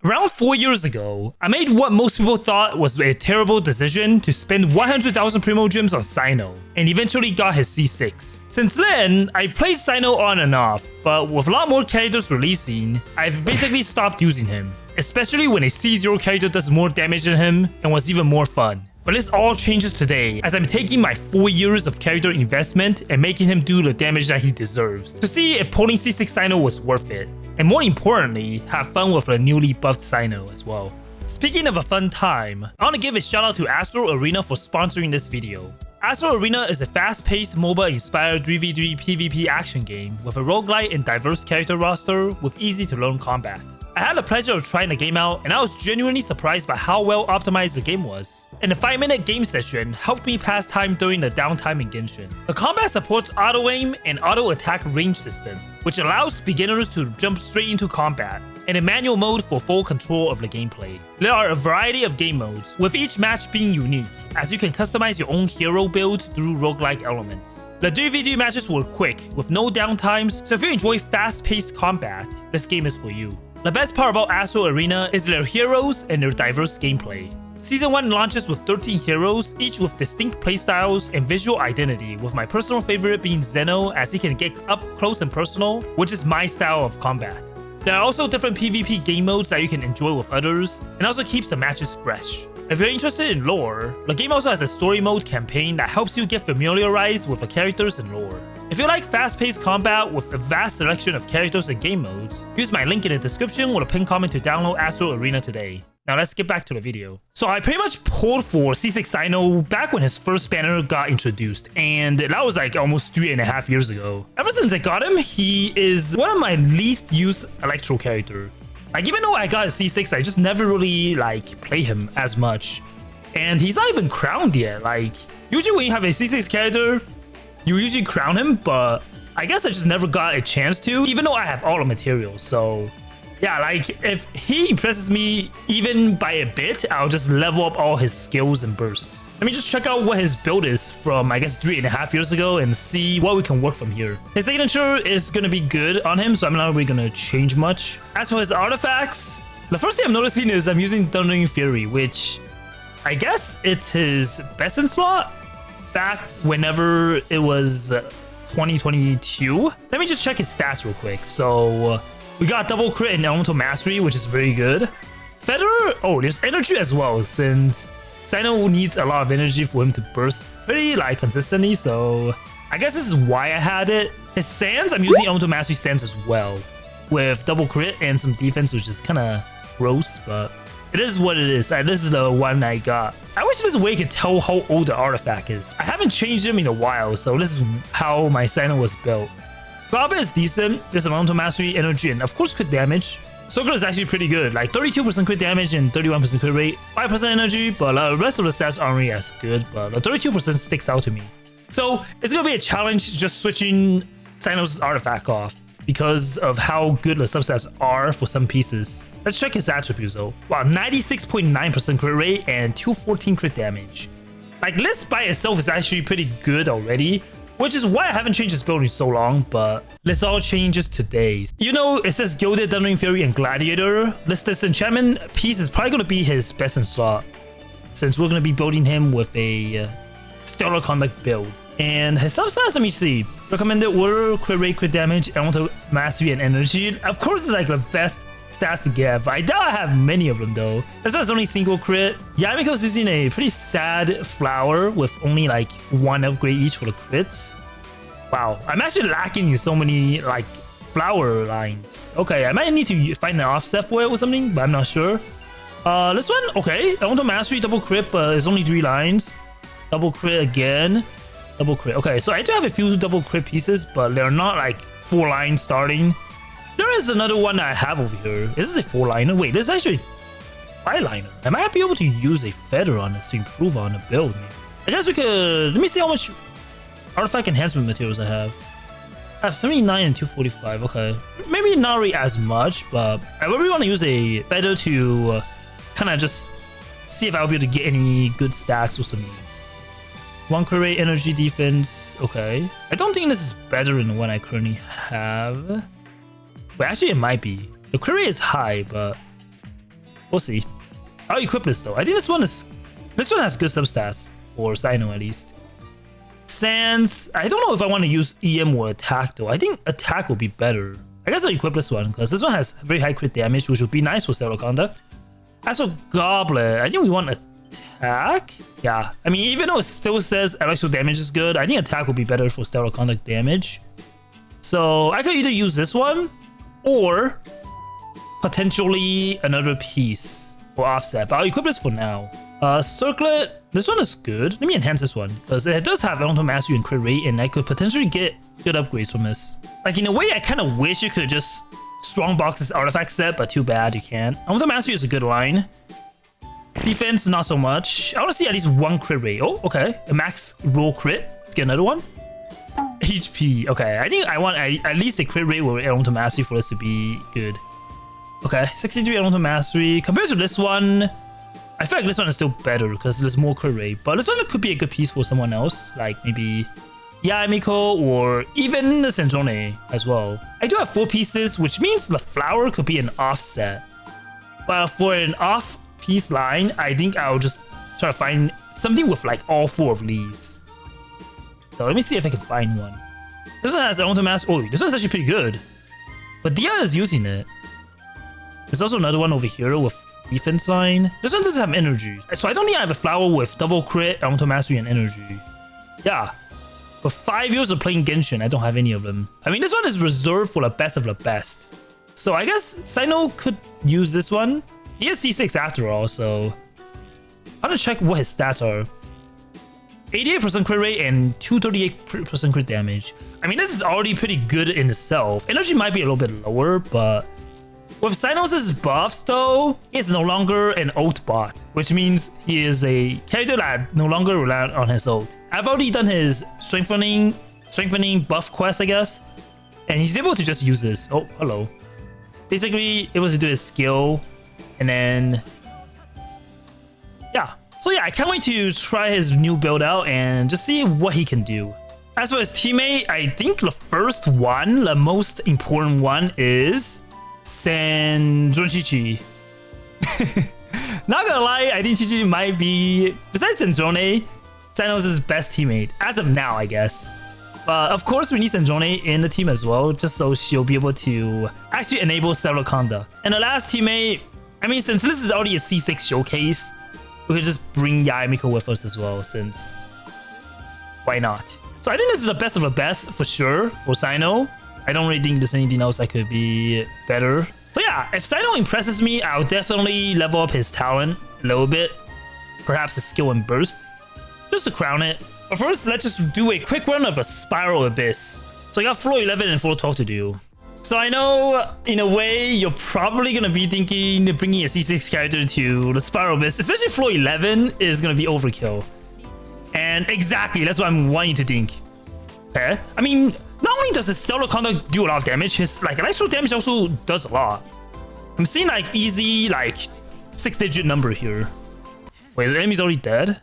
Around 4 years ago, I made what most people thought was a terrible decision to spend 100,000 Primogems on Cyno, and eventually got his C6. Since then, I've played Cyno on and off, but with a lot more characters releasing, I've basically stopped using him, especially when a C0 character does more damage than him and was even more fun. But this all changes today, as I'm taking my 4 years of character investment and making him do the damage that he deserves, to see if pulling C6 Cyno was worth it. And more importantly, have fun with a newly buffed Cyno as well. Speaking of a fun time, I want to give a shout out to Astro Arena for sponsoring this video. Astro Arena is a fast-paced MOBA-inspired 3v3 PvP action game with a roguelite and diverse character roster with easy-to-learn combat. I had the pleasure of trying the game out, and I was genuinely surprised by how well optimized the game was. And the 5-minute game session helped me pass time during the downtime in Genshin. The combat supports auto-aim and auto-attack range system, which allows beginners to jump straight into combat, and a manual mode for full control of the gameplay. There are a variety of game modes, with each match being unique, as you can customize your own hero build through roguelike elements. The 3v3 matches were quick, with no downtimes, so if you enjoy fast-paced combat, this game is for you. The best part about Astro Arena is their heroes and their diverse gameplay. Season 1 launches with 13 heroes, each with distinct playstyles and visual identity, with my personal favorite being Xeno, as he can get up close and personal, which is my style of combat. There are also different PvP game modes that you can enjoy with others, and also keeps the matches fresh. If you're interested in lore, the game also has a story mode campaign that helps you get familiarized with the characters and lore. If you like fast-paced combat with a vast selection of characters and game modes, use my link in the description or the pinned comment to download Astro Arena today. Now let's get back to the video. So I pretty much pulled for C6 Cyno back when his first banner got introduced, and that was like almost 3.5 years ago. Ever since I got him, he is one of my least used Electro character. Like, even though I got a C6, I just never really like play him as much. And he's not even crowned yet. Like, usually when you have a C6 character, you usually crown him, but I guess I just never got a chance to, even though I have all the materials. So yeah, like, if he impresses me even by a bit, I'll just level up all his skills and bursts. Let me just check out what his build is from, I guess, 3.5 years ago and see what we can work from here. His signature is going to be good on him, so I'm not really going to change much. As for his artifacts, the first thing I'm noticing is I'm using Thundering Fury, which I guess it's his best in slot back whenever it was 2022. Let me just check his stats real quick. So we got double crit and elemental mastery, which is very good. Feather, oh, there's energy as well, since Cyno needs a lot of energy for him to burst pretty like consistently, so I guess this is why I had it. His sands, I'm using elemental mastery sands as well, with double crit and some defense, which is kind of gross, but it is what it is. This is the one I got. I wish there's a way you could tell how old the artifact is. I haven't changed them in a while, so this is how my Cyno was built. Graba is decent. There's elemental mastery, energy, and of course crit damage. Circle is actually pretty good, like 32% crit damage and 31% crit rate, 5% energy, but the rest of the stats aren't really as good, but the 32% sticks out to me. So it's gonna be a challenge just switching Cyno's artifact off because of how good the substats are for some pieces. Let's check his attributes though. Wow, 96.9% crit rate and 214 crit damage. Like, this by itself is actually pretty good already, which is why I haven't changed his build in so long, but this all changes today. You know, it says Gilded, Thundering Fury, and Gladiator. This enchantment piece is probably going to be his best in slot, since we're going to be building him with a Stellar Conduct build. And his substats, let me see. Recommended order, crit rate, crit damage, elemental mastery, and energy. Of course, it's like the best stats to get, but I doubt I have many of them though. That's why it's only single crit. Yamiko's using a pretty sad flower with only like 1 upgrade each for the crits. Wow, I'm actually lacking in so many like flower lines. Okay, I might need to find an offset for it or something, but I'm not sure. This one, okay, elemental mastery, double crit, but it's only 3 lines. Double crit again, double crit. Okay, so I do have a few double crit pieces, but they're not like 4 lines starting. There is another one that I have over here. Is this a 4-liner? Wait, this is actually a 5-liner. I might be able to use a feather on this to improve on the build. I guess we could... Let me see how much artifact enhancement materials I have. I have 79 and 245. Okay. Maybe not really as much, but I really want to use a feather to kind of just see if I'll be able to get any good stats or something. 1 crit rate, energy, defense. Okay. I don't think this is better than the one I currently have. But actually, it might be. The crit rate is high, but We'll see. I'll equip this though. I think this one has good substats for cyno at least. Sans, I don't know if I want to use EM or attack though. I think attack will be better. I guess I'll equip this one because this one has very high crit damage, which would be nice for Stellar Conduct. As for Goblet, I think we want attack. Yeah, I mean, even though it still says electro damage is good, I think attack will be better for Stellar Conduct damage. So I could either use this one or potentially another piece for offset, but I'll equip this for now. Circlet, this one is good. Let me enhance this one because it does have Elemental Mastery and crit rate, and I could potentially get good upgrades from this. Like, in a way, I kind of wish you could just strongbox this artifact set, but too bad you can't. Elemental Mastery is a good line. Defense, not so much. I want to see at least one crit rate. Oh, okay. A max roll crit. Let's get another one. HP. Okay, I think I want at least a crit rate with Elemental Mastery for this to be good. Okay, 63 Elemental Mastery. Compared to this one, I feel like this one is still better because there's more crit rate. But this one could be a good piece for someone else, like maybe Yaemiko or even the Sandrone as well. I do have 4 pieces, which means the flower could be an offset. But for an off piece line, I think I'll just try to find something with like all 4 of these. So let me see if I can find one. This one has Elemental Mastery. Oh, this one's actually pretty good. But Dia is using it. There's also another one over here with defense line. This one doesn't have energy. So I don't think I have a flower with double crit, Elemental Mastery, and energy. Yeah. For 5 years of playing Genshin, I don't have any of them. I mean, this one is reserved for the best of the best. So I guess Cyno could use this one. He has C6 after all, so I'm gonna check what his stats are. 88% crit rate and 238% crit damage. I mean, this is already pretty good in itself. Energy might be a little bit lower, but with Cynos' buffs though, he is no longer an ult bot, which means he is a character that no longer relies on his ult. I've already done his strengthening buff quest, I guess, and he's able to just use this. Oh, hello. Basically, able to do his skill, and then yeah. So yeah, I can't wait to try his new build out and just see what he can do. As for his teammate, I think the first one, the most important one, is Sandrone. Not gonna lie, I think Chichi might be, besides Sandrone, Cynos' best teammate. As of now, I guess. But of course, we need Sandrone in the team as well, just so she'll be able to actually enable Stellar Conduct. And the last teammate, I mean, since this is already a C6 showcase, we could just bring Yaemiko with us as well, since why not? So I think this is the best of the best for sure for Cyno. I don't really think there's anything else that could be better. So yeah, if Cyno impresses me, I'll definitely level up his talent a little bit. Perhaps his skill and burst, just to crown it. But first, let's just do a quick run of a Spiral Abyss. So I got floor 11 and floor 12 to do. So I know, in a way, you're probably going to be thinking bringing a C6 character to the Spiral Abyss, especially floor 11, is going to be overkill. And exactly, that's what I'm wanting to think. Okay? I mean, not only does his Stellar Conduct do a lot of damage, his like electro damage also does a lot. I'm seeing like easy, like 6-digit number here. Wait, the enemy's already dead?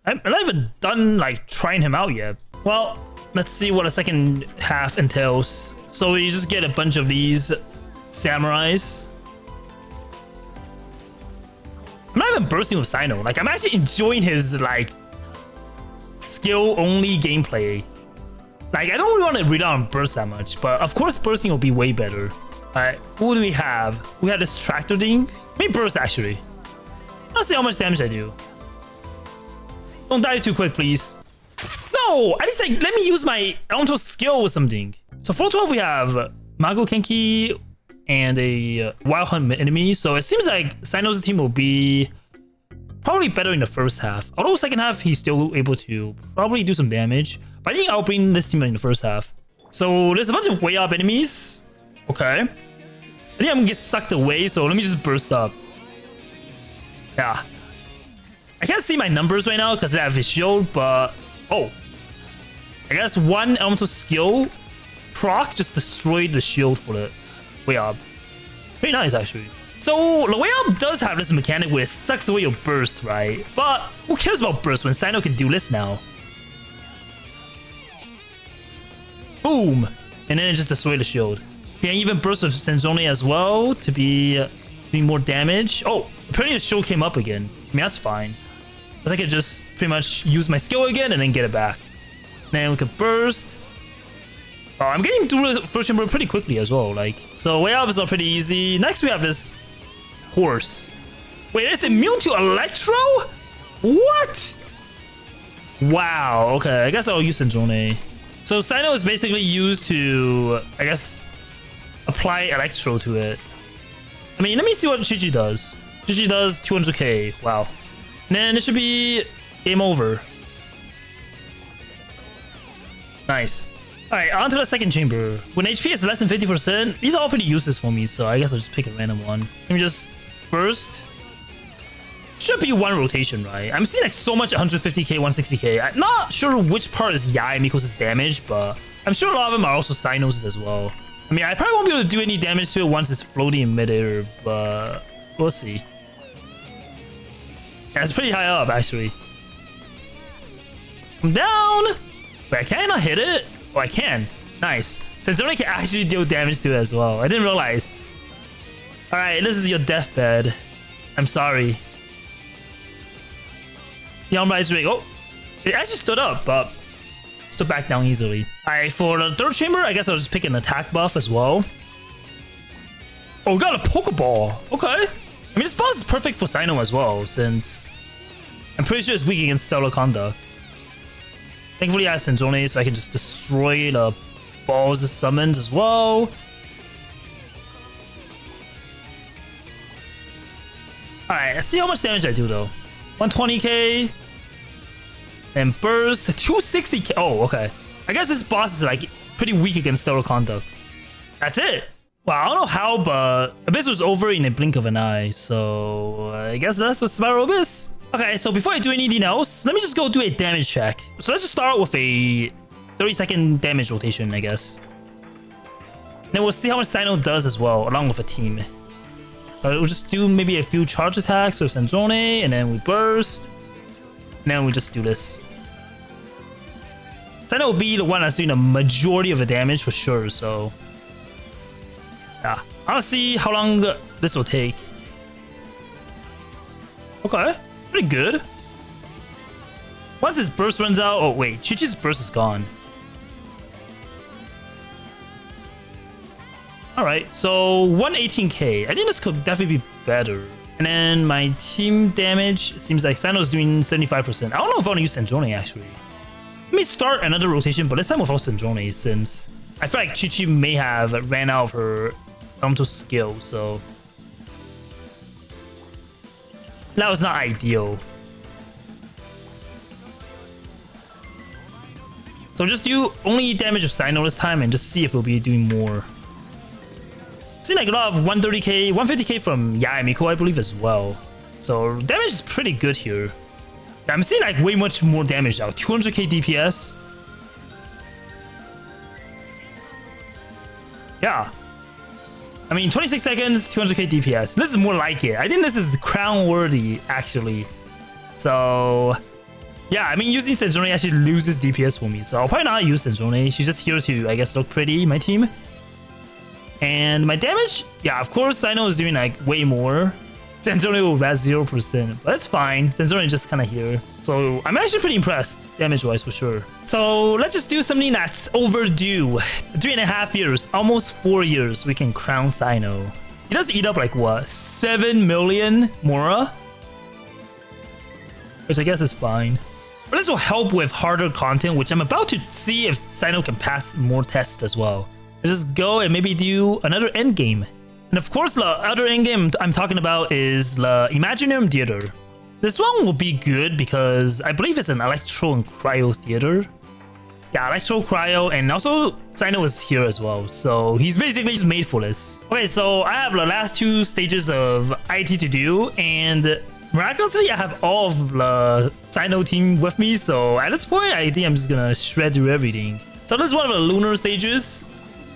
I'm not even done like trying him out yet. Well, let's see what the second half entails. So you just get a bunch of these samurais. I'm not even bursting with Cyno. Like, I'm actually enjoying his like skill only gameplay. Like, I don't really want to read out on burst that much, but of course bursting will be way better. Alright, who do we have? We have this tractor thing. Maybe burst actually. Let's see how much damage I do. Don't die too quick, please. No! At least like, let me use my elemental skill with something. So for 12 we have Mago Kenki and a Wild Hunt enemy. So it seems like Cyno's team will be probably better in the first half. Although second half he's still able to probably do some damage. But I think I'll bring this team in the first half. So there's a bunch of way up enemies. Okay. I think I'm gonna get sucked away, so let me just burst up. Yeah. I can't see my numbers right now because I have his shield, but oh. I guess one elemental skill proc just destroyed the shield for the way up. Pretty nice actually. So the way up does have this mechanic where it sucks away your burst, right? But who cares about burst when Cyno can do this now? Boom! And then it just destroyed the shield. You can even burst with Senzone as well to be doing more damage. Oh, apparently the show came up again. I mean, that's fine. I could just pretty much use my skill again and then get it back. Then we could burst. Oh, I'm getting through the first chamber pretty quickly as well. Like, so way up is all pretty easy. Next we have this horse. Wait, it's immune to Electro? What? Wow. Okay, I guess I'll use Senzone. So Cyno is basically used to, I guess, apply Electro to it. I mean, let me see what Chichi does. Chichi does 200k. Wow. And then it should be game over. Nice. Alright, on to the second chamber. When HP is less than 50%, these are all pretty useless for me, so I guess I'll just pick a random one. Let me just burst. Should be one rotation, right? I'm seeing like so much 150k, 160k. I'm not sure which part is Yae Miko's damage, but I'm sure a lot of them are also Cynos as well. I mean, I probably won't be able to do any damage to it once it's floating in midair, but we'll see. Yeah, it's pretty high up, actually. I'm down! Wait, can I not hit it? Oh, I can. Nice. Senzone can actually deal damage to it as well. I didn't realize. Alright, this is your deathbed. I'm sorry. Young Rise Ring. Oh, it actually stood up, but stood back down easily. Alright, for the third chamber, I guess I'll just pick an attack buff as well. Oh, we got a Pokeball. Okay. I mean, this boss is perfect for Cyno as well, since I'm pretty sure it's weak against Stellar Conduct. Thankfully, I have Senzone, so I can just destroy the balls it summons as well. Alright, let's see how much damage I do, though. 120k. And burst. 260k. Oh, okay. I guess this boss is, like, pretty weak against Stellar Conduct. That's it. Wow, I don't know how, but Abyss was over in a blink of an eye, so I guess that's what Spiral Abyss. Okay, so before I do anything else, let me just go do a damage check. So let's just start with a 30-second damage rotation, I guess. Then we'll see how much Cyno does as well, along with a team. We'll just do maybe a few charge attacks with Senzone, and then we burst. And then we just do this. Cyno will be the one that's doing the majority of the damage for sure, so yeah, I'll see how long this will take. Okay, pretty good. Once his burst runs out, oh wait, Chichi's burst is gone. Alright, so 118k. I think this could definitely be better. And then my team damage seems like Cyno's doing 75%. I don't know if I want to use Senzone actually. Let me start another rotation, but this time without Senzone, since I feel like Chichi may have ran out of her elemental skill, so that was not ideal. So just do only damage of Cyno this time and just see if we'll be doing more. Seen like a lot of 130k, 150k from Yae Miko, I believe, as well. So damage is pretty good here. I'm seeing like way much more damage now. 200k DPS. Yeah. I mean, 26 seconds, 200k DPS. This is more like it. I think this is crown worthy, actually. So yeah, I mean, using Senzone actually loses DPS for me. So I'll probably not use Senzone. She's just here to, I guess, look pretty, my team. And my damage, yeah, of course, Cyno is doing like way more. Senzone will res 0%, but that's fine. Senzone is just kind of here. So I'm actually pretty impressed, damage-wise, for sure. So let's just do something that's overdue. 3.5 years, almost 4 years, we can crown Cyno. He does eat up like what, 7 million Mora? Which I guess is fine. But this will help with harder content, which I'm about to see if Cyno can pass more tests as well. Let's just go and maybe do another endgame. And of course, the other endgame I'm talking about is the Imaginarium Theater. This one will be good because I believe it's an Electro and Cryo Theater. Yeah, Electro, Cryo, and also Cyno is here as well. So he's basically just made for this. Okay, so I have the last 2 stages of IT to do, and miraculously I have all of the Cyno team with me. So at this point, I think I'm just gonna shred through everything. So this is one of the lunar stages.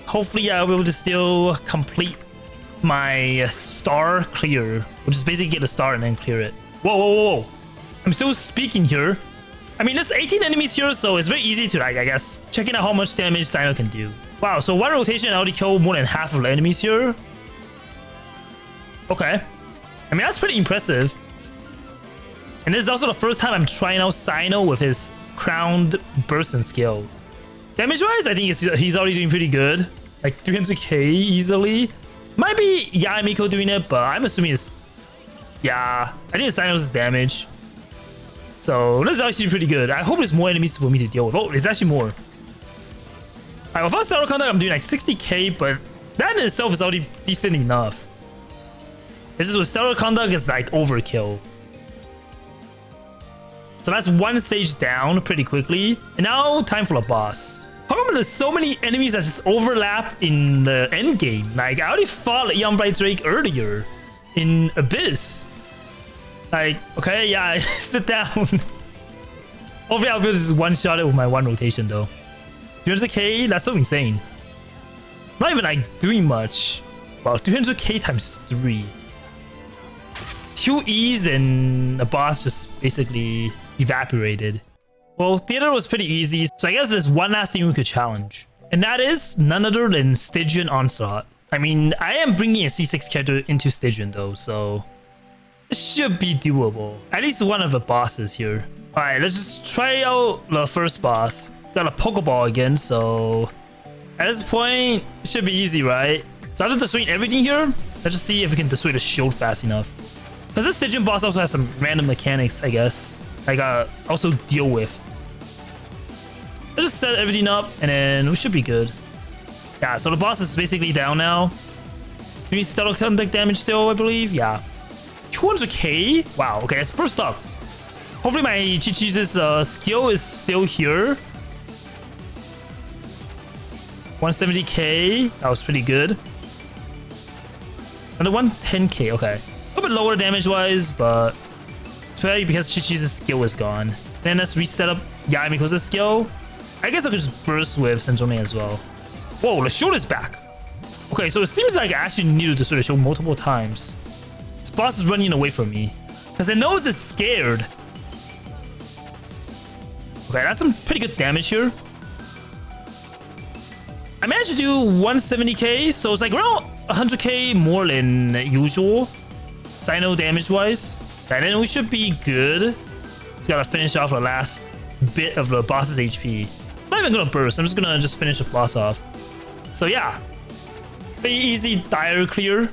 Hopefully I'll be able to still complete my star clear, which is basically get a star and then clear it. Whoa, whoa, whoa, whoa. I'm still speaking here. I mean, there's 18 enemies here, so it's very easy to, like, I guess, checking out how much damage Cyno can do. Wow, so one rotation I already killed more than half of the enemies here. Okay. I mean, that's pretty impressive. And this is also the first time I'm trying out Cyno with his crowned burst and skill. Damage-wise, I think he's already doing pretty good. Like 300k easily. Might be Miko doing it, but I'm assuming it's... Yeah, I think it's Cyno's damage. So this is actually pretty good. I hope there's more enemies for me to deal with. Oh, there's actually more. Alright, without Stellar Conduct, I'm doing like 60k, but that in itself is already decent enough. This is with Stellar Conduct, it's like overkill. So that's one stage down pretty quickly. And now, time for a boss. How come there's so many enemies that just overlap in the end game? Like, I already fought Eon Bright Drake earlier in Abyss. Like, okay, yeah, sit down. Hopefully I'll be able to just one-shot it with my one rotation, though. 300k, that's so insane. Not even, like, doing much. Wow, 300k times 3. 2 E's and the boss just basically evaporated. Well, theater was pretty easy, so I guess there's one last thing we could challenge. And that is none other than Stygian Onslaught. I mean, I am bringing a C6 character into Stygian though, so... it should be doable. At least one of the bosses here. Alright, let's just try out the first boss. Got a Pokeball again, so... at this point, it should be easy, right? So after destroying everything here, let's just see if we can destroy the shield fast enough. Because this Stygian boss also has some random mechanics, I guess. I gotta also deal with. Let's just set everything up, and then we should be good. Yeah, so the boss is basically down now. Doing Stellar Conduct damage still, I believe. Yeah. 200k? Wow, okay, it's burst up. Hopefully my Chi-Chi's skill is still here. 170k. That was pretty good. And the 110k, okay. A little bit lower damage-wise, but it's probably because Chi-Chi's skill is gone. Then let's reset up Yamiko's skill. I guess I could just burst with Senzone as well. Whoa, the shield is back. Okay, so it seems like I actually need to destroy the shield multiple times. This boss is running away from me. Because it knows it's scared. Okay, that's some pretty good damage here. I managed to do 170k, so it's like around 100k more than usual. Cyno damage-wise. And then we should be good. Just gotta finish off the last bit of the boss's HP. I'm not even gonna burst, I'm just gonna finish the boss off. So yeah. Pretty easy dire clear.